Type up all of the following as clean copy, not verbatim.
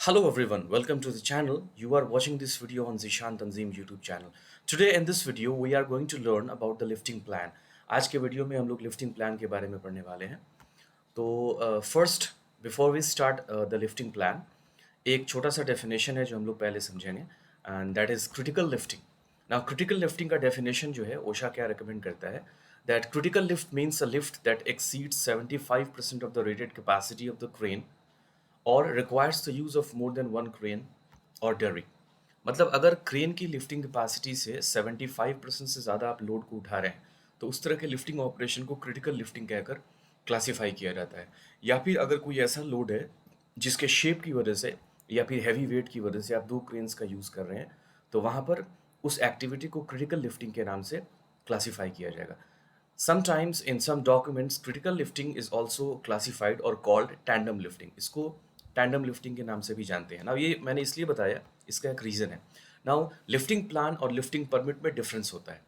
Hello everyone, welcome to the channel. You are watching this video on Zishan Tanzim YouTube channel. Today in this video we are going to learn about the lifting plan. आज के video में हम लोग lifting plan के बारे में पढ़ने वाले हैं. तो first before we start the lifting plan एक छोटा सा डेफिनेशन है जो हम लोग पहले समझेंगे and that is critical lifting. Now critical lifting का डेफिनेशन जो है ओशा क्या रिकमेंड करता है that critical lift means a lift that exceeds 75% of the rated capacity of the crane or requires the use of more than one crane or derrick. मतलब अगर crane की lifting capacity से 75% से ज़्यादा आप लोड को उठा रहे हैं तो उस तरह के लिफ्टिंग ऑपरेशन को क्रिटिकल लिफ्टिंग कहकर क्लासिफाई किया जाता है. या फिर अगर कोई ऐसा लोड है जिसके शेप की वजह से या फिर हैवी वेट की वजह से आप दो क्रेन्स का यूज़ कर रहे हैं तो वहाँ पर उस एक्टिविटी को क्रिटिकल लिफ्टिंग के नाम से क्लासिफाई किया जाएगा. Sometimes in some documents critical lifting is also classified or called tandem lifting. इसको tandem lifting के नाम से भी जानते हैं. Now ये मैंने इसलिए बताया, इसका एक रीज़न है. Now lifting plan और lifting permit में डिफरेंस होता है.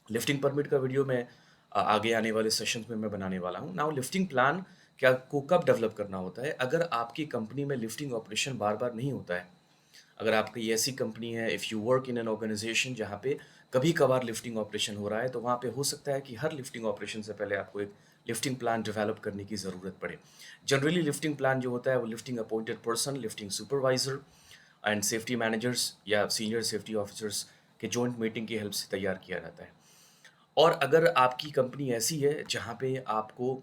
लिफ्टिंग परमिट का वीडियो मैं आगे आने वाले सेशंस में मैं बनाने वाला हूँ. नाउ लिफ्टिंग प्लान क्या को कब डेवलप करना होता है अगर आपकी कंपनी में लिफ्टिंग ऑपरेशन बार बार नहीं होता है. अगर आपकी ऐसी कंपनी है, if you work in an organisation जहाँ पे कभी कभार लिफ्टिंग ऑपरेशन हो रहा है तो वहाँ पे हो सकता है कि हर लिफ्टिंग ऑपरेशन से पहले आपको एक लिफ्टिंग प्लान डेवलप करने की ज़रूरत पड़े. जनरली लिफ्टिंग प्लान जो होता है वो lifting appointed person, lifting supervisor and safety managers या सीनियर सेफ्टी ऑफिसर्स के जॉइंट मीटिंग की हेल्प से तैयार किया जाता है. और अगर आपकी कंपनी ऐसी है जहाँ पे आपको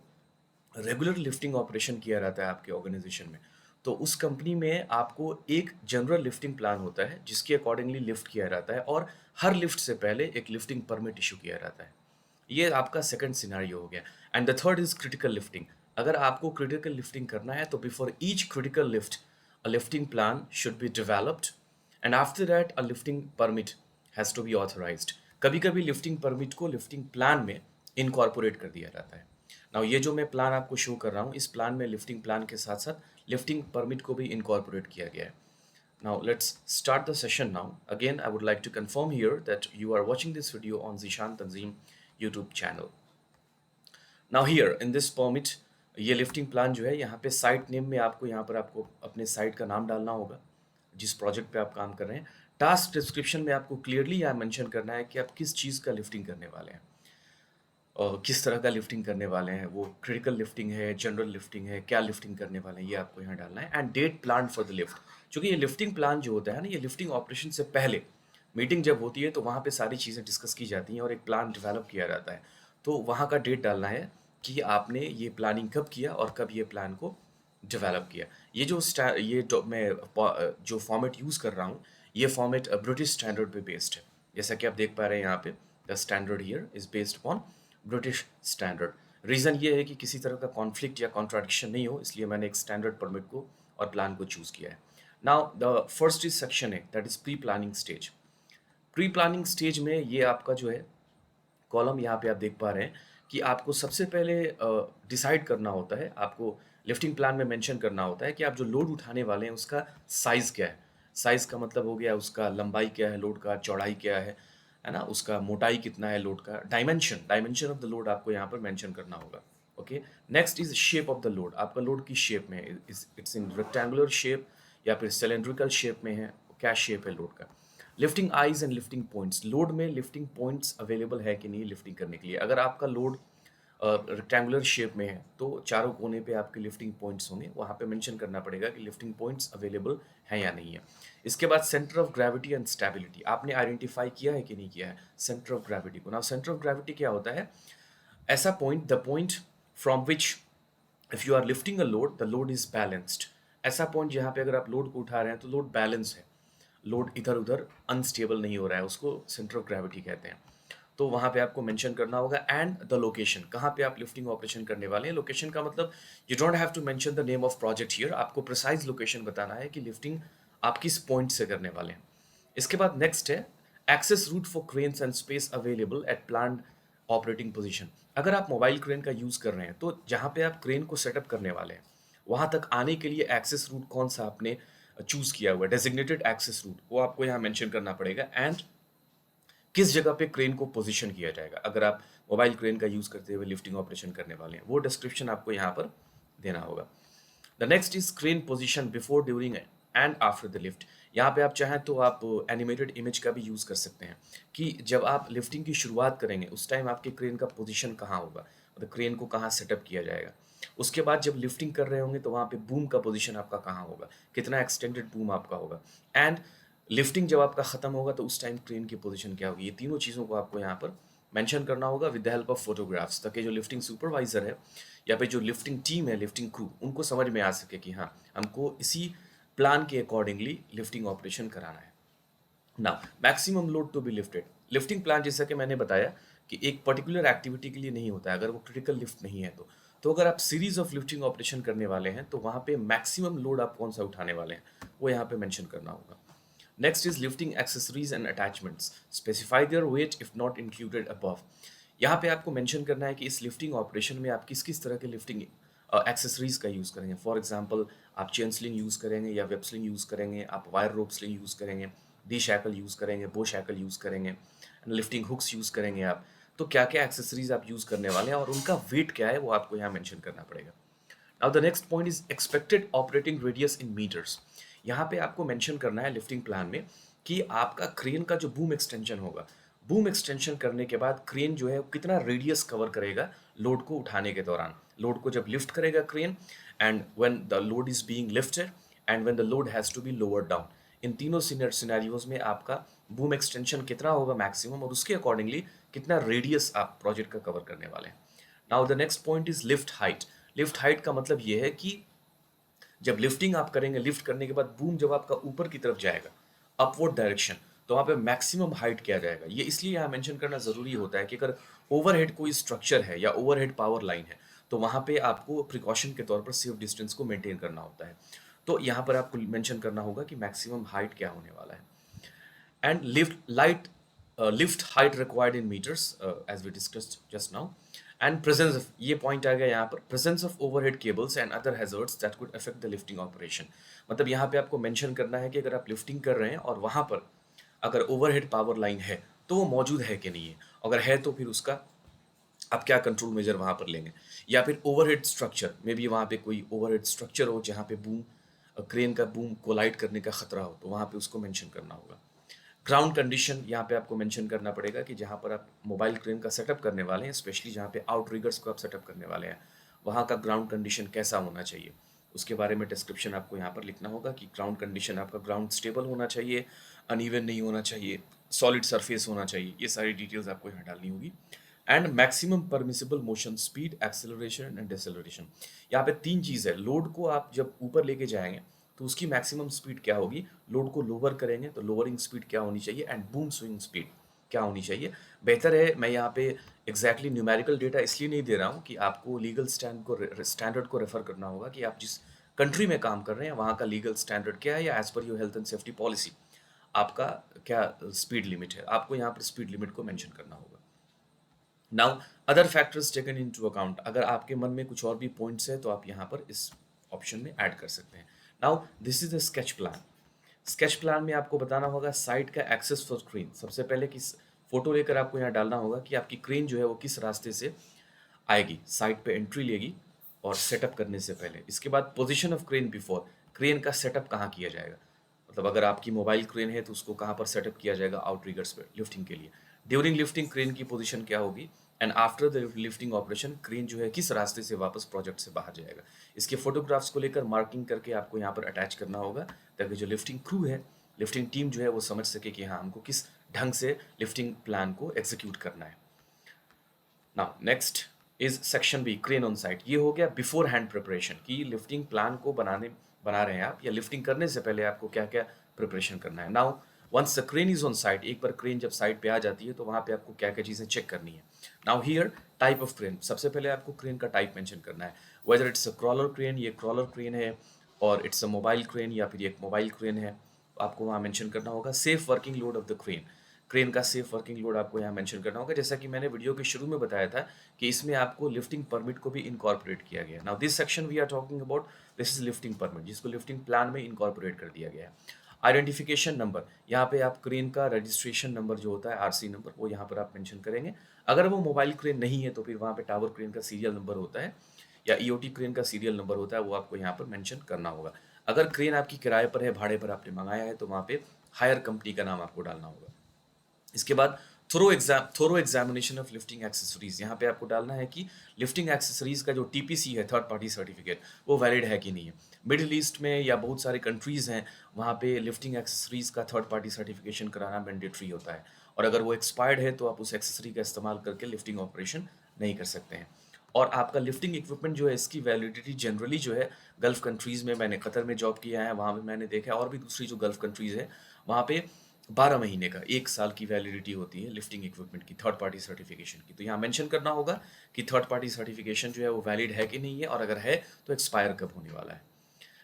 रेगुलर लिफ्टिंग ऑपरेशन किया जाता है आपके ऑर्गेनाइजेशन में तो उस कंपनी में आपको एक जनरल लिफ्टिंग प्लान होता है जिसके अकॉर्डिंगली लिफ्ट किया जाता है और हर लिफ्ट से पहले एक लिफ्टिंग परमिट इशू किया जाता है. ये आपका सेकंड सिनेरियो हो गया. And the third is critical lifting. अगर आपको क्रिटिकल लिफ्टिंग करना है तो before each critical lift a lifting plan should be developed and after that a lifting permit has to be authorised. कभी कभी लिफ्टिंग परमिट को लिफ्टिंग प्लान में incorporate कर दिया जाता है. नाउ ये जो मैं प्लान आपको शो कर रहा हूँ इस प्लान में लिफ्टिंग प्लान के साथ साथ लिफ्टिंग परमिट को भी इनकॉर्पोरेट किया गया है. Now let's start the session now. Again, I would like to confirm here that you are watching this video on Zishan Tanzim YouTube channel. Now here in this permit, ये lifting plan जो है यहाँ पे site name में आपको यहाँ पर आपको अपने साइट का नाम डालना होगा जिस प्रोजेक्ट पे आप काम कर रहे हैं. टास्क डिस्क्रिप्शन में आपको क्लियरली यहाँ मेंशन करना है कि आप किस चीज़ का लिफ्टिंग करने वाले हैं और किस तरह का लिफ्टिंग करने वाले हैं. वो क्रिटिकल लिफ्टिंग है, जनरल लिफ्टिंग है, क्या लिफ्टिंग करने वाले हैं ये आपको यहाँ डालना है. And date plan for the lift. क्योंकि ये लिफ्टिंग प्लान जो होता है ना ये लिफ्टिंग ऑपरेशन से पहले मीटिंग जब होती है तो वहाँ पे सारी चीज़ें डिस्कस की जाती हैं और एक प्लान डेवलप किया जाता है. तो वहाँ का डेट डालना है कि आपने ये प्लानिंग कब किया और कब ये प्लान को डेवलप किया. मैं जो फॉर्मेट यूज़ कर रहा हूँ ये फॉर्मेट ब्रिटिश स्टैंडर्ड पे बेस्ड है. जैसा कि आप देख पा रहे हैं यहाँ पे the standard here is based upon British standard. Reason ये है कि किसी तरह का कॉन्फ्लिक्ट या कॉन्ट्राडिक्शन नहीं हो इसलिए मैंने एक स्टैंडर्ड परमिट को और प्लान को चूज़ किया है. Now the first is section है that is pre planning stage. Pre planning stage में ये आपका जो है कॉलम यहाँ पे आप देख पा रहे हैं कि आपको सबसे पहले डिसाइड करना होता है, आपको लिफ्टिंग प्लान में मेंशन करना होता है कि आप जो लोड उठाने वाले हैं उसका साइज़ क्या है. साइज़ का मतलब हो गया उसका लंबाई क्या है, लोड का चौड़ाई क्या है ना, उसका मोटाई कितना है लोड का. डायमेंशन ऑफ द लोड आपको यहाँ पर मेंशन करना होगा. Okay. Next is shape of the load. आपका लोड किस शेप में है, इट्स इन रेक्टेंगुलर शेप या फिर सिलेंड्रिकल शेप में है, क्या शेप है लोड का. Lifting eyes and lifting points. Load में लिफ्टिंग पॉइंट्स अवेलेबल है कि नहीं लिफ्टिंग करने के लिए. अगर आपका लोड रेक्टेंगुलर शेप में है तो चारों कोने पे आपके लिफ्टिंग पॉइंट्स होंगे, वहाँ पे मेंशन करना पड़ेगा कि लिफ्टिंग पॉइंट्स अवेलेबल हैं या नहीं है. इसके बाद centre of gravity and stability आपने आइडेंटिफाई किया है कि नहीं किया है सेंटर ऑफ ग्रेविटी को. नाउ सेंटर ऑफ ग्रेविटी क्या होता है, ऐसा point, the point from which if you are lifting a load the load is balanced. ऐसा पॉइंट जहाँ पे अगर आप लोड को उठा रहे हैं तो लोड बैलेंस है, लोड इधर उधर अनस्टेबल नहीं हो रहा है, उसको सेंटर ऑफ ग्रेविटी कहते हैं. तो वहाँ पे आपको मेंशन करना होगा. एंड द लोकेशन, कहाँ पे आप लिफ्टिंग ऑपरेशन करने वाले हैं. लोकेशन का मतलब you don't have to mention the name of project here, आपको प्रिसाइज लोकेशन बताना है कि लिफ्टिंग आप किस पॉइंट से करने वाले हैं. इसके बाद नेक्स्ट है access route for cranes and space available at planned operating position. अगर आप मोबाइल क्रेन का यूज़ कर रहे हैं तो जहाँ पे आप क्रेन को सेटअप करने वाले हैं वहाँ तक आने के लिए एक्सेस रूट कौन सा आपने चूज़ किया हुआ है, डेजिग्नेटेड एक्सेस रूट, वो आपको यहाँ मेंशन करना पड़ेगा. एंड किस जगह पे क्रेन को पोजीशन किया जाएगा अगर आप मोबाइल क्रेन का यूज़ करते हुए लिफ्टिंग ऑपरेशन करने वाले हैं, वो डिस्क्रिप्शन आपको यहाँ पर देना होगा. The next is crane position before, during and after the lift. यहाँ पे आप चाहें तो आप एनिमेटेड इमेज का भी यूज़ कर सकते हैं कि जब आप लिफ्टिंग की शुरुआत करेंगे उस टाइम आपके क्रेन का पोजीशन कहाँ होगा, मतलब क्रेन को कहाँ सेटअप किया जाएगा। उसके बाद जब लिफ्टिंग कर रहे होंगे तो वहाँ पे बूम का पोजीशन आपका कहाँ होगा, कितना एक्सटेंडेड बूम आपका होगा, एंड लिफ्टिंग जब आपका ख़त्म होगा तो उस टाइम क्रेन की पोजीशन क्या होगी। ये तीनों चीज़ों को आपको यहाँ पर मेंशन करना होगा with the help of photographs, ताकि जो लिफ्टिंग सुपरवाइज़र है या फिर जो लिफ्टिंग टीम है, लिफ्टिंग क्रू, उनको समझ में आ सके कि हाँ, हमको इसी प्लान के अकॉर्डिंगली लिफ्टिंग ऑपरेशन कराना है। Now maximum load to be lifted. Lifting plan जैसा कि मैंने बताया कि एक पर्टिकुलर एक्टिविटी के लिए नहीं होता है, अगर वो क्रिटिकल लिफ्ट नहीं है तो अगर आप सीरीज ऑफ लिफ्टिंग ऑपरेशन करने वाले हैं तो वहाँ पे मैक्सिमम लोड आप कौन सा उठाने वाले हैं वो यहाँ पे मेंशन करना होगा। Next is lifting accessories and attachments, specify their weight if not included above. यहाँ पे आपको मेंशन करना है कि इस लिफ्टिंग ऑपरेशन में आप किस किस तरह के लिफ्टिंग एक्सेसरीज का यूज़ करेंगे। फॉर एग्जांपल आप चेन स्लिंग यूज़ करेंगे या वेब स्लिंग यूज़ करेंगे, आप वायर रोप स्लिंग यूज़ करेंगे, डी शैकल यूज़ करेंगे, बो शैकल यूज़ करेंगे, लिफ्टिंग हुक्स यूज़ करेंगे आप। तो क्या क्या एक्सेसरीज आप यूज़ करने वाले हैं और उनका वेट क्या है वो आपको यहाँ मेंशन करना पड़ेगा। Now the next point is expected operating radius in metres. यहाँ पे आपको मेंशन करना है लिफ्टिंग प्लान में कि आपका क्रेन का जो बूम एक्सटेंशन होगा, बूम एक्सटेंशन करने के बाद क्रेन जो है वो कितना रेडियस कवर करेगा लोड को उठाने के दौरान। लोड को जब लिफ्ट करेगा crane, and when the load is being lifted, and when the load has to be lower down. इन तीनों सिनेरियोज में आपका बूम एक्सटेंशन कितना होगा मैक्सिमम, और उसके अकॉर्डिंगली कितना रेडियस आप प्रोजेक्ट का कवर करने वाले हैं। Now the next point is lift height. Lift height का मतलब ये है कि जब लिफ्टिंग आप करेंगे, लिफ्ट करने के बाद बूम जब आपका ऊपर की तरफ जाएगा, अपवर्ड डायरेक्शन, तो वहाँ पे मैक्सिमम हाइट क्या जाएगा। ये इसलिए यहाँ मेंशन करना ज़रूरी होता है कि अगर ओवरहेड कोई स्ट्रक्चर है या ओवरहेड पावर लाइन है तो वहाँ पे आपको प्रिकॉशन के तौर पर सेफ डिस्टेंस को मेंटेन करना होता है। तो यहाँ पर आपको मेंशन करना होगा कि मैक्सिमम हाइट क्या होने वाला है। And lift height required in meters, as we discussed just now. And presence of, ये point आ गया यहाँ पर, presence of overhead cables and other hazards that could affect the lifting operation। मतलब यहाँ पे आपको mention करना है कि अगर आप lifting कर रहे हैं और वहाँ पर अगर overhead power line है तो वो मौजूद है कि नहीं है, अगर है तो फिर उसका आप क्या कंट्रोल मेजर वहाँ पर लेंगे। या फिर ओवरहेड स्ट्रक्चर में भी वहाँ पे कोई ओवरहेड स्ट्रक्चर हो जहाँ पे बूम, क्रेन का बूम कोलाइड करने का खतरा हो, तो वहाँ पे उसको मेंशन करना होगा। ग्राउंड कंडीशन यहाँ पे आपको मेंशन करना पड़ेगा कि जहाँ पर आप मोबाइल क्रेन का सेटअप करने वाले हैं, स्पेशली जहाँ पे आउटरिगर्स को आप सेटअप करने वाले हैं, वहाँ का ग्राउंड कंडीशन कैसा होना चाहिए, उसके बारे में डिस्क्रिप्शन आपको यहाँ पर लिखना होगा कि ग्राउंड कंडीशन आपका ग्राउंड स्टेबल होना चाहिए, अनइवन नहीं होना चाहिए, सॉलिड सरफेस होना चाहिए। ये सारी डिटेल्स आपको यहाँ डालनी होगी। And maximum permissible motion speed, acceleration and deceleration. यहाँ पे तीन चीज़ है। लोड को आप जब ऊपर लेके जाएंगे तो उसकी मैक्सिमम स्पीड क्या होगी, लोड को लोअर करेंगे तो लोअरिंग स्पीड क्या होनी चाहिए, एंड बूम स्विंग स्पीड क्या होनी चाहिए। बेहतर है मैं यहाँ पे एग्जैक्टली न्यूमेरिकल डेटा इसलिए नहीं दे रहा हूँ कि आपको लीगल स्टैंडर्ड को रेफर करना होगा कि आप जिस कंट्री में काम कर रहे हैं वहाँ का लीगल स्टैंडर्ड क्या है, या as per your health and safety policy आपका क्या स्पीड लिमिट है, आपको यहाँ पर स्पीड लिमिट को मेंशन करना होगा। Now other factors taken into account, अगर आपके मन में कुछ और भी पॉइंट्स है तो आप यहाँ पर इस ऑप्शन में ऐड कर सकते हैं। Now this is the sketch plan. Sketch plan में आपको बताना होगा साइट का एक्सेस फॉर क्रेन। सबसे पहले किस फोटो लेकर आपको यहाँ डालना होगा कि आपकी क्रेन जो है वो किस रास्ते से आएगी, साइट पे एंट्री लेगी और सेटअप करने से पहले। इसके बाद position of crane before, crane का सेटअप कहाँ किया जाएगा, मतलब अगर आपकी मोबाइल क्रेन है तो उसको कहाँ पर सेटअप किया जाएगा आउटरिगर्स पे लिफ्टिंग के लिए। ड्यूरिंग लिफ्टिंग क्रेन की पोजीशन क्या होगी, and after the lifting operation crane जो है किस रास्ते से वापस प्रोजेक्ट से बाहर जाएगा। इसके फोटोग्राफ्स को लेकर मार्किंग करके आपको यहाँ पर अटैच करना होगा ताकि जो लिफ्टिंग क्रू है, लिफ्टिंग टीम जो है वो समझ सके कि हाँ हमको किस ढंग से लिफ्टिंग प्लान को एग्जीक्यूट करना है। Now next is section B, crane on site. ये हो गया बिफोर हैंड प्रिपरेशन की लिफ्टिंग प्लान को बना रहे हैं आप, या लिफ्टिंग करने से पहले आपको क्या क्या प्रिपरेशन करना है। Now once the crane is on site, एक बार क्रेन जब साइट पे आ जाती है तो वहाँ पे आपको क्या क्या चीज़ें चेक करनी है। Now here type of crane, सबसे पहले आपको क्रेन का टाइप मेंशन करना है, whether it's a crawler crane, ये क्रॉलर क्रेन है, और इट्स अ मोबाइल क्रेन या फिर एक मोबाइल क्रेन है, आपको वहाँ मेंशन करना होगा। Safe working load of the crane, crane का सेफ वर्किंग लोड आपको यहाँ मेंशन करना होगा। जैसा कि मैंने वीडियो के शुरू में बताया था कि इसमें आपको लिफ्टिंग परमिट को भी इनकॉर्पोरेट किया गया है। Now this section we are talking about, this is lifting permit जिसको लिफ्टिंग प्लान में इनकॉर्पोरेट कर दिया गया है। आइडेंटिफिकेशन नंबर, यहाँ पे आप क्रेन का रजिस्ट्रेशन नंबर जो होता है आरसी नंबर, वो यहाँ पर आप मेंशन करेंगे। अगर वो मोबाइल क्रेन नहीं है तो फिर वहाँ पे टावर क्रेन का सीरियल नंबर होता है या ईओटी क्रेन का सीरियल नंबर होता है, वो आपको यहाँ पर मेंशन करना होगा। अगर क्रेन आपकी किराए पर है, भाड़े पर आपने मंगाया है, तो वहाँ पे हायर कंपनी का नाम आपको डालना होगा। इसके बाद थोरो एग्जामिनेशन ऑफ लिफ्टिंग एक्सेसरीज, यहाँ पे आपको डालना है कि लिफ्टिंग एक्सेसरीज का जो टीपीसी है, थर्ड पार्टी सर्टिफिकेट, वो वैलिड है कि नहीं है। मिडिल ईस्ट में या बहुत सारे कंट्रीज हैं, वहाँ पे लिफ्टिंग एक्सेसरीज का थर्ड पार्टी सर्टिफिकेशन कराना मैंडेटरी होता है, और अगर वो एक्सपायर्ड है तो आप उस एक्सेसरी का इस्तेमाल करके लिफ्टिंग ऑपरेशन नहीं कर सकते हैं। और आपका लिफ्टिंग इक्विपमेंट जो है, इसकी वैलिडिटी जनरली जो है गल्फ कंट्रीज़ में, मैंने कतर में जॉब किया है, वहाँ पे मैंने देखा है, और भी दूसरी जो गल्फ कंट्रीज़ है, वहाँ पे 12 महीने का, 1 साल की वैलिडिटी होती है लिफ्टिंग इक्विपमेंट की, थर्ड पार्टी सर्टिफिकेशन की। तो यहाँ मेंशन करना होगा कि थर्ड पार्टी सर्टिफिकेशन जो है वो वैलिड है कि नहीं है, और अगर है तो एक्सपायर कब होने वाला है।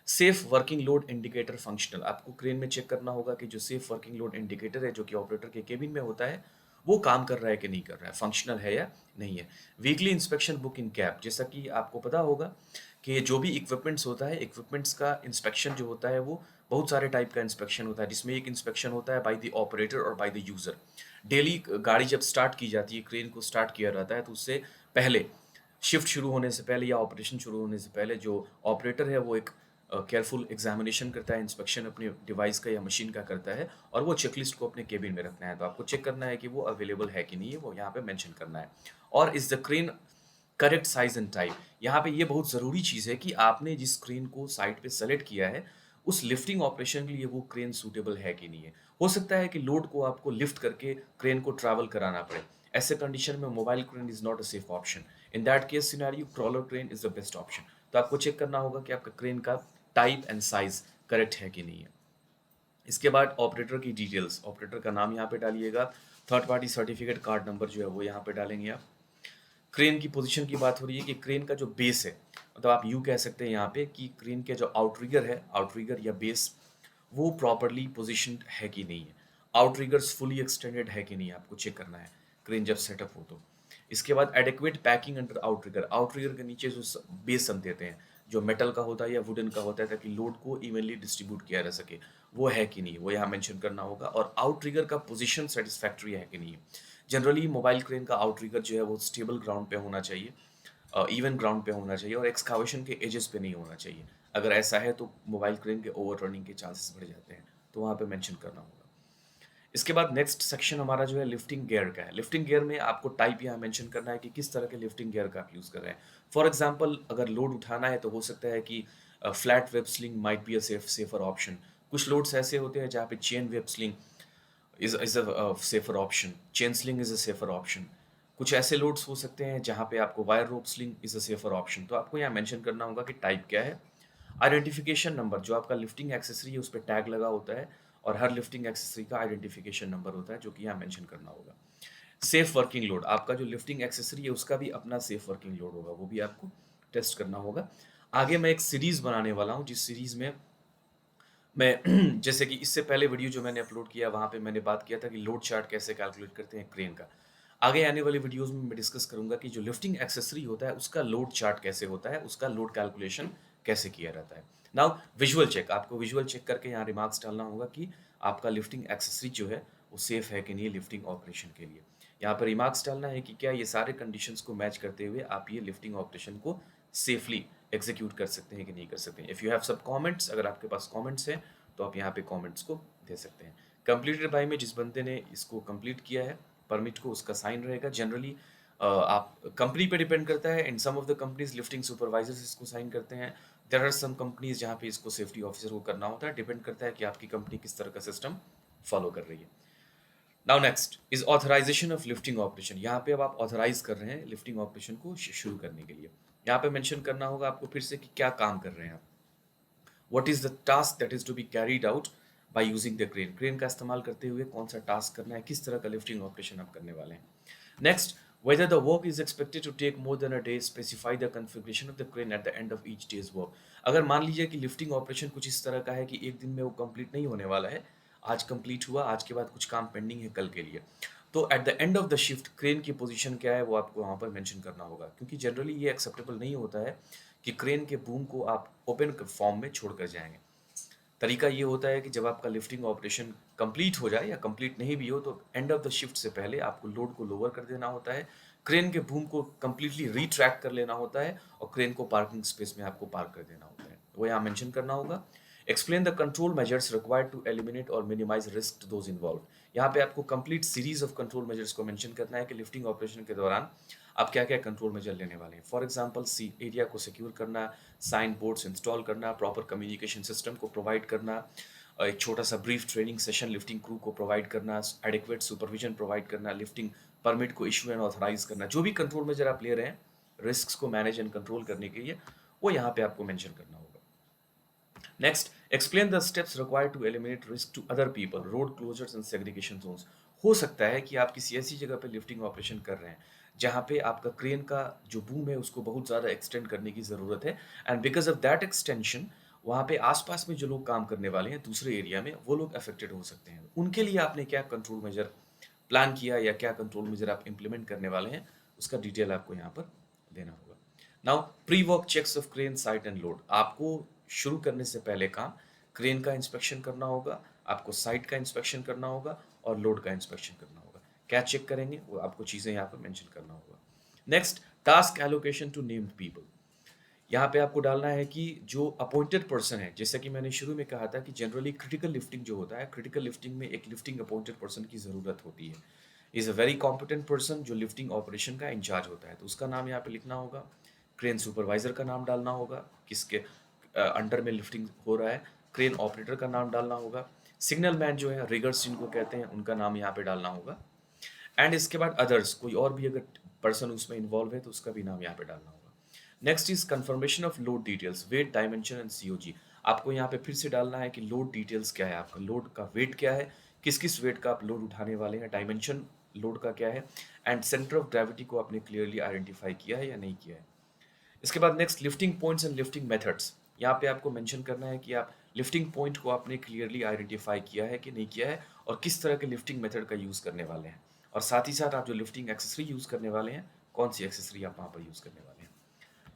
Safe working load indicator functional, आपको क्रेन में चेक करना होगा कि जो सेफ वर्किंग लोड इंडिकेटर है, जो कि ऑपरेटर के केबिन में होता है, वो काम कर रहा है कि नहीं कर रहा है, फंक्शनल है या नहीं है। Weekly inspection book in cab, जैसा कि आपको पता होगा कि जो भी इक्विपमेंट्स होता है, इक्विपमेंट्स का इंस्पेक्शन जो होता है वो बहुत सारे टाइप का इंस्पेक्शन होता है, जिसमें एक इंस्पेक्शन होता है बाय द ऑपरेटर और बाय द यूज़र। डेली गाड़ी जब स्टार्ट की जाती है, क्रेन को स्टार्ट किया जाता है, तो उससे पहले, शिफ्ट शुरू होने से पहले या ऑपरेशन शुरू होने से पहले, जो ऑपरेटर है वो एक केयरफुल एग्जामिनेशन करता है, इंस्पेक्शन अपने डिवाइस का या मशीन का करता है, और वो चेकलिस्ट को अपने केबिन में रखना है। तो आपको चेक करना है कि वो अवेलेबल है कि नहीं है, वो यहाँ पे मेंशन करना है। और is the crane correct size and type, यहाँ पे ये बहुत ज़रूरी चीज़ है कि आपने जिस क्रेन को साइट पे सेलेक्ट किया है, उस लिफ्टिंग ऑपरेशन के लिए वो क्रेन सूटेबल है कि नहीं है। हो सकता है कि लोड को आपको लिफ्ट करके क्रेन को ट्रैवल कराना पड़े, ऐसे कंडीशन में mobile crane is not a safe option. In that case scenario, crawler crane is the best option. तो आपको चेक करना होगा कि आपका क्रेन का टाइप एंड साइज करेक्ट है कि नहीं है। इसके बाद ऑपरेटर की डिटेल्स, ऑपरेटर का नाम यहाँ पे डालिएगा, third party certificate card number जो है वो यहाँ पे डालेंगे आप। क्रेन की पोजीशन की बात हो रही है कि क्रेन का जो बेस है, मतलब आप यूँ कह सकते हैं यहाँ पे कि क्रेन के जो आउटरिगर है, आउटरिगर या बेस, वो प्रॉपरली पोजीशंड है कि नहीं है। आउटरिगर्स फुली एक्सटेंडेड है कि नहीं, आपको चेक करना है क्रेन जब सेटअप हो तो। इसके बाद adequate packing under outrigger, outrigger के नीचे जो बेस हम देते हैं, जो मेटल का होता है या वुडन का होता है, ताकि लोड को इवनली डिस्ट्रीब्यूट किया जा सके, वो है कि नहीं, वो यहाँ मेंशन करना होगा। और आउटरिगर का पोजीशन सेटिस्फैक्ट्री है कि नहीं। जनरली मोबाइल क्रेन का आउटरिगर जो है वो स्टेबल ग्राउंड पे होना चाहिए, इवन ग्राउंड पे होना चाहिए, और एक्सकावेशन के एजेस पे नहीं होना चाहिए। अगर ऐसा है तो मोबाइल क्रेन के ओवरटर्निंग के चांसेस बढ़ जाते हैं, तो वहाँ पे मेंशन करना होगा। इसके बाद नेक्स्ट सेक्शन हमारा जो है लिफ्टिंग गियर का है। लिफ्टिंग गियर में आपको टाइप यहाँ मेंशन करना है कि किस तरह के लिफ्टिंग गियर का आप यूज़ कर रहे हैं। फॉर एग्जांपल, अगर लोड उठाना है तो हो सकता है कि flat web sling might be a safer option. कुछ लोड्स ऐसे होते हैं जहाँ पे chain web sling is a safer option, chain sling is a safer option. कुछ ऐसे लोड्स हो सकते हैं जहाँ पे आपको wire rope sling is a safer option. तो आपको यहाँ मेंशन करना होगा कि टाइप क्या है। आइडेंटिफिकेशन नंबर, जो आपका लिफ्टिंग एक्सेसरी है उस पर टैग लगा होता है, और हर लिफ्टिंग एक्सेसरी का आइडेंटिफिकेशन नंबर होता है, जो कि यहाँ मेंशन करना होगा। सेफ वर्किंग लोड, आपका जो लिफ्टिंग एक्सेसरी है उसका भी अपना सेफ वर्किंग लोड होगा, वो भी आपको टेस्ट करना होगा। आगे मैं एक सीरीज बनाने वाला हूँ, जिस सीरीज में मैं जैसे कि इससे पहले वीडियो जो मैंने अपलोड किया, वहाँ पे मैंने बात किया था कि लोड चार्ट कैसे कैलकुलेट करते हैं क्रेन का। आगे आने वाली वीडियोस में मैं डिस्कस करूंगा कि जो लिफ्टिंग एक्सेसरी होता है उसका लोड चार्ट कैसे होता है, उसका लोड कैलकुलेशन कैसे किया जाता है। नाउ विजुअल चेक, आपको विजुअल चेक करके यहाँ रिमार्क्स डालना होगा कि आपका लिफ्टिंग एक्सेसरी जो है वो सेफ है कि नहीं लिफ्टिंग ऑपरेशन के लिए। यहाँ पर रिमार्क्स डालना है कि क्या ये सारे कंडीशंस को मैच करते हुए आप ये लिफ्टिंग ऑपरेशन को सेफली एग्जीक्यूट कर सकते हैं कि नहीं कर सकते हैं। इफ़ यू हैव सब कमेंट्स, अगर आपके पास कमेंट्स हैं तो आप यहाँ पे कमेंट्स को दे सकते हैं। कंप्लीटेड बाय में जिस बंदे ने इसको कंप्लीट किया है परमिट को, उसका साइन रहेगा। जनरली आप कंपनी पे डिपेंड करता है, in some of the companies lifting supervisors इसको साइन करते हैं। देयर आर सम कंपनीज जहाँ पे इसको सेफ्टी ऑफिसर को करना होता है। डिपेंड करता है कि आपकी कंपनी किस तरह का सिस्टम फॉलो कर रही है। Now next is authorisation of lifting operation. यहाँ पे अब आप ऑथराइज कर रहे हैं लिफ्टिंग ऑपरेशन को शुरू करने के लिए। यहाँ पे मेंशन करना होगा आपको फिर से कि क्या काम कर रहे हैं आप। What is the task that is to be carried out by using the crane? Crane का इस्तेमाल करते हुए कौन सा टास्क करना है, किस तरह का लिफ्टिंग ऑपरेशन आप करने वाले हैं। Next, whether the work is expected to take more than a day, specify the configuration of the crane at the end of each day's work। अगर मान लीजिए कि लिफ्टिंग ऑपरेशन कुछ इस तरह का है कि एक दिन में वो कंप्लीट नहीं होने वाला है, आज कंप्लीट हुआ, आज के बाद कुछ काम पेंडिंग है कल के लिए, तो at the end of the shift crane की पोजीशन क्या है वो आपको वहाँ पर मेंशन करना होगा, क्योंकि जनरली ये एक्सेप्टेबल नहीं होता है कि क्रेन के बूम को आप ओपन फॉर्म में छोड़कर जाएंगे। तरीका ये होता है कि जब आपका लिफ्टिंग ऑपरेशन कंप्लीट हो जाए या कंप्लीट नहीं भी हो, तो एंड ऑफ द शिफ्ट से पहले आपको लोड को लोअर कर देना होता है, क्रेन के बूम को कंप्लीटली रिट्रैक्ट कर लेना होता है, और क्रेन को पार्किंग स्पेस में आपको पार्क कर देना होता है, वो यहाँ मेंशन करना होगा। Explain the control measures required to eliminate or minimize risk to those involve. यहाँ पे आपको complete series of control measures को मेंशन करना है कि लिफ्टिंग ऑपरेशन के दौरान आप क्या क्या कंट्रोल मेजर लेने वाले हैं। फॉर एग्जांपल सी एरिया को सिक्योर करना, साइन बोर्ड्स इंस्टॉल करना, प्रॉपर कम्युनिकेशन सिस्टम को प्रोवाइड करना, एक छोटा सा brief training session lifting crew को प्रोवाइड करना, एडिक्वेट सुपरविजन प्रोवाइड करना, लिफ्टिंग परमिट को इशू एंड ऑथराइज करना। जो भी कंट्रोल मेजर आप ले रहे हैं रिस्क को मैनेज एंड कंट्रोल करने के लिए, वो यहाँ पे आपको मेंशन करना होगा। Next, explain the steps required to eliminate risk to other people, road closures and segregation zones. हो सकता है कि आप किसी ऐसी जगह पे लिफ्टिंग ऑपरेशन कर रहे हैं जहाँ पे आपका क्रेन का जो बूम है उसको बहुत ज़्यादा एक्सटेंड करने की ज़रूरत है, and because of that extension वहाँ पे आसपास में जो लोग काम करने वाले हैं दूसरे एरिया में, वो लोग अफेक्टेड हो सकते हैं। उनके लिए आपने क्या कंट्रोल मेजर प्लान किया या क्या कंट्रोल मेजर आप इंप्लीमेंट करने वाले हैं, उसका डिटेल आपको यहाँ पर देना होगा। Now, pre work checks of crane site and load. आपको शुरू करने से पहले काम क्रेन का इंस्पेक्शन करना होगा, आपको साइट का इंस्पेक्शन करना होगा और लोड का इंस्पेक्शन करना होगा। क्या चेक करेंगे वो आपको चीज़ें यहाँ पर मेंशन करना होगा। Next, task allocation to named people. यहाँ पे आपको डालना है कि जो अपॉइंटेड पर्सन है, जैसा कि मैंने शुरू में कहा था कि जनरली क्रिटिकल लिफ्टिंग जो होता है, क्रिटिकल लिफ्टिंग में एक लिफ्टिंग अपॉइंटेड पर्सन की ज़रूरत होती है। Is a very competent person जो लिफ्टिंग ऑपरेशन का इंचार्ज होता है, तो उसका नाम यहाँ पे लिखना होगा। क्रेन सुपरवाइजर का नाम डालना होगा, किसके अंडर में लिफ्टिंग हो रहा है। क्रेन ऑपरेटर का नाम डालना होगा। सिग्नल मैन जो है, रिगर्स जिनको कहते हैं, उनका नाम यहाँ पे डालना होगा। एंड इसके बाद अदर्स, कोई और भी अगर पर्सन उसमें इन्वॉल्व है तो उसका भी नाम यहाँ पे डालना होगा। Next is confirmation of load details, weight, dimension and COG. आपको यहाँ पे फिर से डालना है कि लोड डिटेल्स क्या है, आपका लोड का वेट क्या है, किस किस वेट का आप लोड उठाने वाले हैं, डायमेंशन लोड का क्या है, एंड सेंटर ऑफ ग्रेविटी को आपने क्लियरली आइडेंटिफाई किया है या नहीं किया है। इसके बाद next, lifting points and lifting methods. यहाँ पे आपको मेंशन करना है कि आप लिफ्टिंग पॉइंट को आपने क्लियरली आइडेंटिफाई किया है कि नहीं किया है, और किस तरह के लिफ्टिंग मेथड का यूज़ करने वाले हैं, और साथ ही साथ आप जो लिफ्टिंग एक्सेसरी यूज़ करने वाले हैं, कौन सी एक्सेसरी आप वहाँ पर यूज़ करने वाले हैं।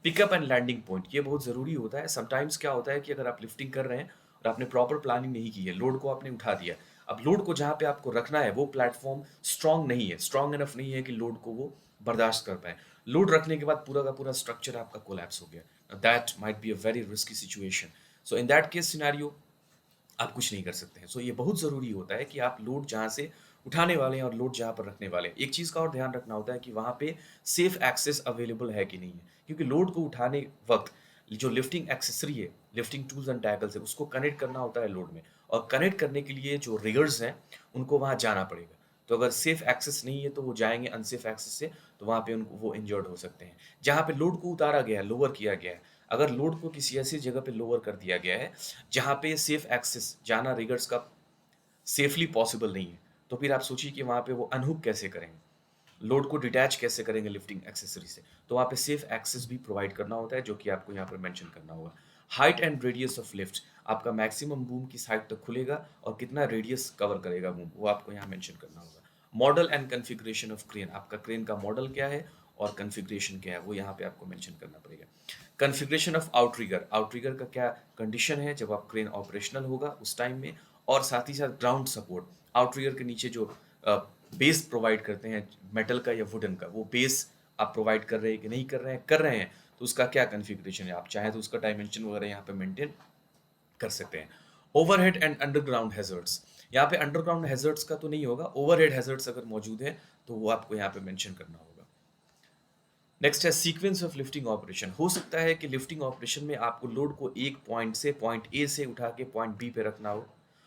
पिकअप एंड लैंडिंग पॉइंट, ये बहुत ज़रूरी होता है। समटाइम्स क्या होता है कि अगर आप लिफ्टिंग कर रहे हैं और आपने प्रॉपर प्लानिंग नहीं की है, लोड को आपने उठा दिया, अब लोड को जहाँ पे आपको रखना है वो प्लेटफॉर्म स्ट्रांग नहीं है, स्ट्रांग इनफ नहीं है कि लोड को वो बर्दाश्त कर पाए। लोड रखने के बाद पूरा का पूरा स्ट्रक्चर आपका कोलैप्स हो गया, that might be a very risky situation. So in that case scenario आप कुछ नहीं कर सकते हैं। सो ये बहुत ज़रूरी होता है कि आप लोड जहाँ से उठाने वाले हैं और लोड जहाँ पर रखने वाले हैं, एक चीज़ का और ध्यान रखना होता है कि वहाँ पे सेफ एक्सेस अवेलेबल है कि नहीं है, क्योंकि लोड को उठाने वक्त जो लिफ्टिंग एक्सेसरी है, लिफ्टिंग टूल्स एंड टैकल्स है, उसको कनेक्ट करना होता है लोड में, और कनेक्ट करने के लिए जो रिगर्स हैं उनको वहाँ जाना पड़ेगा। तो अगर सेफ एक्सेस नहीं है तो वो जाएंगे अनसेफ एक्सेस से, तो वहाँ पे उनको वो इंजर्ड हो सकते हैं। जहाँ पे लोड को उतारा गया है, लोअर किया गया है, अगर लोड को किसी ऐसी जगह पे लोअर कर दिया गया है जहाँ पे सेफ एक्सेस जाना रिगर्स का सेफली पॉसिबल नहीं है, तो फिर आप सोचिए कि वहाँ पे वो अनहुक कैसे करेंगे, लोड को डिटैच कैसे करेंगे लिफ्टिंग एक्सेसरी से। तो वहाँ पे सेफ एक्सेस भी प्रोवाइड करना होता है, जो कि आपको यहाँ पर मेंशन करना होगा। Height and radius of lift, आपका मैक्सिमम बूम किस हाइट तक खुलेगा और कितना रेडियस कवर करेगा बूम, वो आपको यहाँ मेंशन करना होगा। Model and configuration of crane, आपका क्रेन का मॉडल क्या है और कन्फिग्रेशन क्या है, वो यहाँ पे आपको मेंशन करना पड़ेगा। कन्फिग्रेशन ऑफ आउटरिगर, आउटरिगर का क्या कंडीशन है जब आप क्रेन ऑपरेशनल होगा उस टाइम में, और साथ ही साथ ग्राउंड सपोर्ट, आउटरिगर के नीचे जो बेस प्रोवाइड करते हैं मेटल का या वुडन का, वो बेस आप प्रोवाइड कर रहे हैं कि नहीं कर रहे हैं, कर रहे हैं तो उसका क्या कन्फिग्रेशन है, आप चाहें तो उसका डायमेंशन वगैरह यहाँ पे मेंटेन कर सकते हैं। ओवरहेड एंड अंडरग्राउंड हैजर्ड्स, यहाँ पे अंडरग्राउंड हैजर्ड्स का तो नहीं होगा, ओवरहेड हैजर्ड्स अगर मौजूद है तो वो आपको यहाँ पे मेंशन करना होगा। नेक्स्ट है सीक्वेंस ऑफ लिफ्टिंग ऑपरेशन। हो सकता है कि लिफ्टिंग ऑपरेशन में आपको लोड को एक पॉइंट से पॉइंट ए से उठा के पॉइंट बी पे रखना हो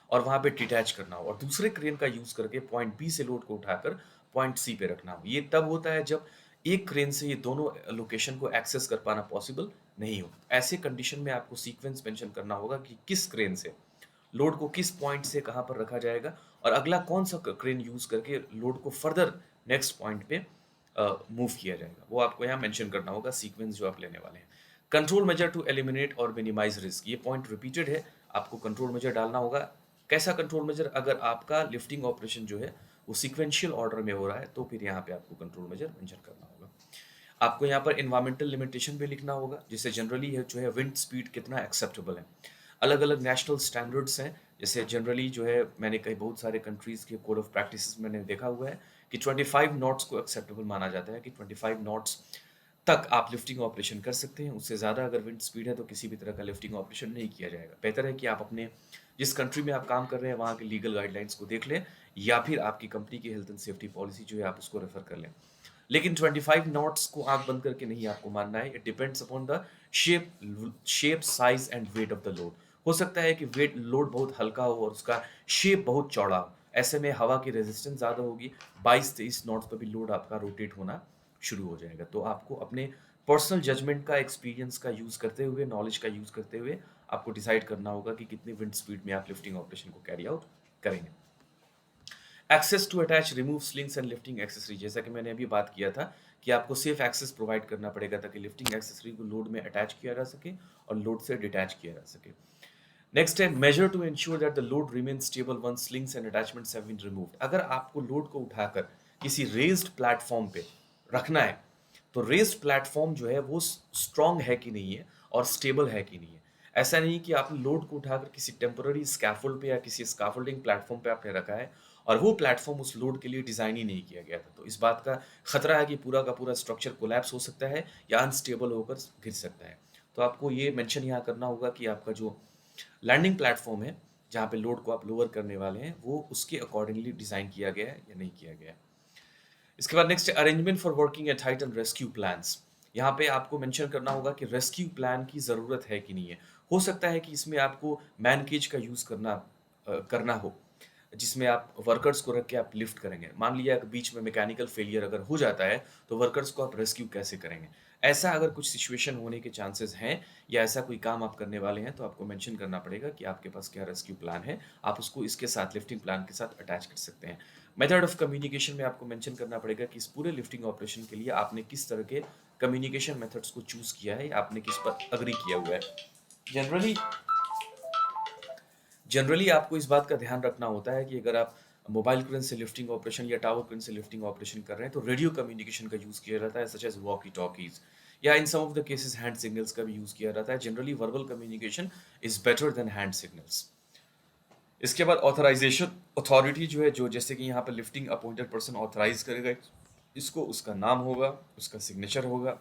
और वहाँ पे डिटैच करना हो, और दूसरे क्रेन का यूज़ करके पॉइंट बी से लोड को उठाकर पॉइंट सी पे रखना हो। ये तब होता है जब एक क्रेन से ये दोनों लोकेशन को एक्सेस कर पाना पॉसिबल नहीं हो। ऐसे कंडीशन में आपको सीक्वेंस मेंशन करना होगा कि किस क्रेन से लोड को किस पॉइंट से कहाँ पर रखा जाएगा, और अगला कौन सा क्रेन यूज़ करके लोड को फर्दर नेक्स्ट पॉइंट पे मूव किया जाएगा, वो आपको यहाँ मेंशन करना होगा सीक्वेंस जो आप लेने वाले हैं। Control measure to eliminate or minimize risk, ये पॉइंट रिपीटेड है, आपको कंट्रोल मेजर डालना होगा। कैसा कंट्रोल मेजर, अगर आपका लिफ्टिंग ऑपरेशन जो है वो सीक्वेंशियल ऑर्डर में हो रहा है तो फिर यहाँ पे आपको कंट्रोल मेजर मेंशन करना होगा। आपको यहाँ पर इन्वायरमेंटल लिमिटेशन भी लिखना होगा, जैसे जनरली है जो है विंड स्पीड कितना एक्सेप्टेबल है। अलग अलग नेशनल स्टैंडर्ड्स हैं, जैसे जनरली जो है मैंने कई बहुत सारे कंट्रीज़ के कोड ऑफ प्रैक्टिस मैंने देखा हुआ है कि 25 नॉट्स को एक्सेप्टेबल माना जाता है, कि 25 नॉट्स तक आप लिफ्टिंग ऑपरेशन कर सकते हैं। उससे ज़्यादा अगर विंड स्पीड है तो किसी भी तरह का लिफ्टिंग ऑपरेशन नहीं किया जाएगा। बेहतर है कि आप अपने जिस कंट्री में आप काम कर रहे हैं वहाँ के लीगल गाइडलाइंस को देख लें या फिर आपकी कंपनी की हेल्थ एंड सेफ्टी पॉलिसी जो है आप उसको रेफर कर लें। लेकिन 25 नॉट्स को आँख बंद करके नहीं आपको मानना है। It depends upon the shape, size and weight of the load. हो सकता है कि वेट लोड बहुत हल्का हो और उसका शेप बहुत चौड़ा हो। ऐसे में हवा की रेजिस्टेंस ज़्यादा होगी। 22-23 नॉट्स पे भी लोड आपका रोटेट होना शुरू हो जाएगा। तो आपको अपने पर्सनल जजमेंट का, एक्सपीरियंस का यूज़ करते हुए, नॉलेज का यूज़ करते हुए आपको डिसाइड करना होगा कि कितनी विंड स्पीड में आप लिफ्टिंग ऑपरेशन को कैरी आउट करेंगे। Access to attach remove slings and lifting accessory, जैसा कि मैंने अभी बात किया था कि आपको सेफ एक्सेस प्रोवाइड करना पड़ेगा ताकि लिफ्टिंग एक्सेसरी को लोड में अटैच किया जा सके और लोड से डिटैच किया जा सके। नेक्स्ट है measure to ensure that the load remain stable one slings and attachments have been removed. अगर आपको लोड को उठाकर किसी रेज्ड प्लेटफॉर्म पे रखना है तो रेज्ड प्लेटफॉर्म जो है वो स्ट्रांग है कि नहीं है और स्टेबल है कि नहीं है। ऐसा नहीं कि आपने लोड को उठाकर किसी टेम्पररी स्कैफोल्ड पे या किसी स्कैफोल्डिंग प्लेटफॉर्म पे आपने रखा है और वो प्लेटफॉर्म उस लोड के लिए डिज़ाइन ही नहीं किया गया था। तो इस बात का खतरा है कि पूरा का पूरा स्ट्रक्चर कोलैप्स हो सकता है या अनस्टेबल होकर गिर सकता है। तो आपको ये मेंशन यहाँ करना होगा कि आपका जो लैंडिंग प्लेटफॉर्म है जहाँ पे लोड को आप लोअर करने वाले हैं वो उसके अकॉर्डिंगली डिज़ाइन किया गया है या नहीं किया गया है। इसके बाद next arrangement for working at height and rescue plans. यहाँ पे आपको मेंशन करना होगा कि रेस्क्यू प्लान की ज़रूरत है कि नहीं है। हो सकता है कि इसमें आपको मैन केज का यूज़ करना हो, जिसमें आप वर्कर्स को रख के आप लिफ्ट करेंगे। मान लिया कि बीच में मैकेनिकल फेलियर अगर हो जाता है, तो वर्कर्स को आप रेस्क्यू कैसे करेंगे? ऐसा अगर कुछ सिचुएशन होने के चांसेस हैं या ऐसा कोई काम आप करने वाले हैं, तो आपको मेंशन करना पड़ेगा कि आपके पास क्या रेस्क्यू प्लान है। आप उसको इसके साथ लिफ्टिंग प्लान के साथ अटैच कर सकते हैं। मेथड ऑफ कम्युनिकेशन में आपको मेंशन करना पड़ेगा कि इस पूरे लिफ्टिंग ऑपरेशन के लिए आपने किस तरह के कम्युनिकेशन मेथड्स को चूज़ किया है, या आपने किस पर एग्री किया हुआ है। जनरली जनरली आपको इस बात का ध्यान रखना होता है कि अगर आप मोबाइल क्रेन से लिफ्टिंग ऑपरेशन या टावर क्रेन से लिफ्टिंग ऑपरेशन कर रहे हैं तो रेडियो कम्युनिकेशन का यूज़ किया जाता है, सच एज वॉकी टॉकीज, या in some of the cases hand signals का भी यूज़ किया जाता है। Generally verbal communication is better than hand signals. इसके बाद ऑथराइजेशन अथॉरिटी जो है, जो जैसे कि यहाँ पर लिफ्टिंग अपॉइंटेड पर्सन ऑथराइज करेगा इसको, उसका नाम होगा, उसका सिग्नेचर होगा।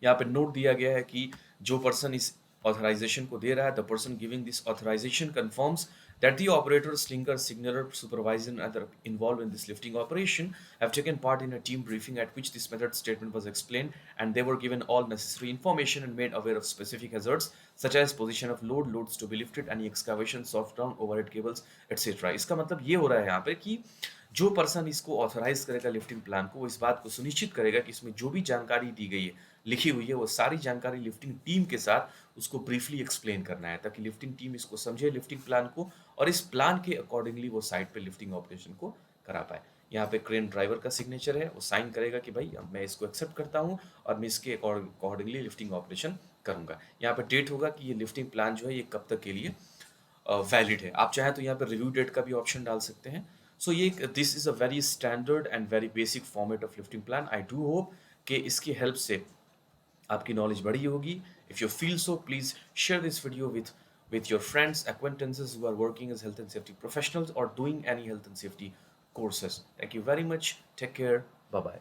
यहाँ पे नोट दिया गया है कि जो पर्सन इस ऑथराइजेशन को दे रहा है, the person giving this authorisation confirms that the operator, slinger, signaler, supervisor, and other involved in this lifting operation have taken part in a team briefing at which this method statement was explained, and they were given all necessary information and made aware of specific hazards such as position of load, loads to be lifted, any excavation, soft ground, overhead cables, etc. इसका मतलब ये हो रहा है यहाँ पे कि जो पर्सन इसको ऑथराइज करेगा लिफ्टिंग प्लान को, वो इस बात को सुनिश्चित करेगा कि इसमें जो भी जानकारी दी गई है, लिखी हुई है, वो सारी जानकारी लिफ्टिंग टीम के साथ उसको ब्रीफली एक्सप्लेन करना है ताकि लिफ्टिंग टीम इसको समझे लिफ्टिंग प्लान को और इस प्लान के अकॉर्डिंगली वो साइट पे लिफ्टिंग ऑपरेशन को करा पाए। यहाँ पे क्रेन ड्राइवर का सिग्नेचर है, वो साइन करेगा कि भाई अब मैं इसको एक्सेप्ट करता हूँ और मैं इसके अकॉर्डिंगली लिफ्टिंग ऑपरेशन करूँगा। यहाँ पे डेट होगा कि ये लिफ्टिंग प्लान जो है ये कब तक के लिए वैलिड है। आप चाहें तो यहाँ पे रिव्यू डेट का भी ऑप्शन डाल सकते हैं। सो ये this is a very standard and very basic format of lifting plan. I do hope कि इसकी हेल्प से आपकी नॉलेज बढ़ी होगी। If you feel so, please share this video with your friends, acquaintances who are working as health and safety professionals or doing any health and safety courses. Thank you very much. Take care. Bye bye.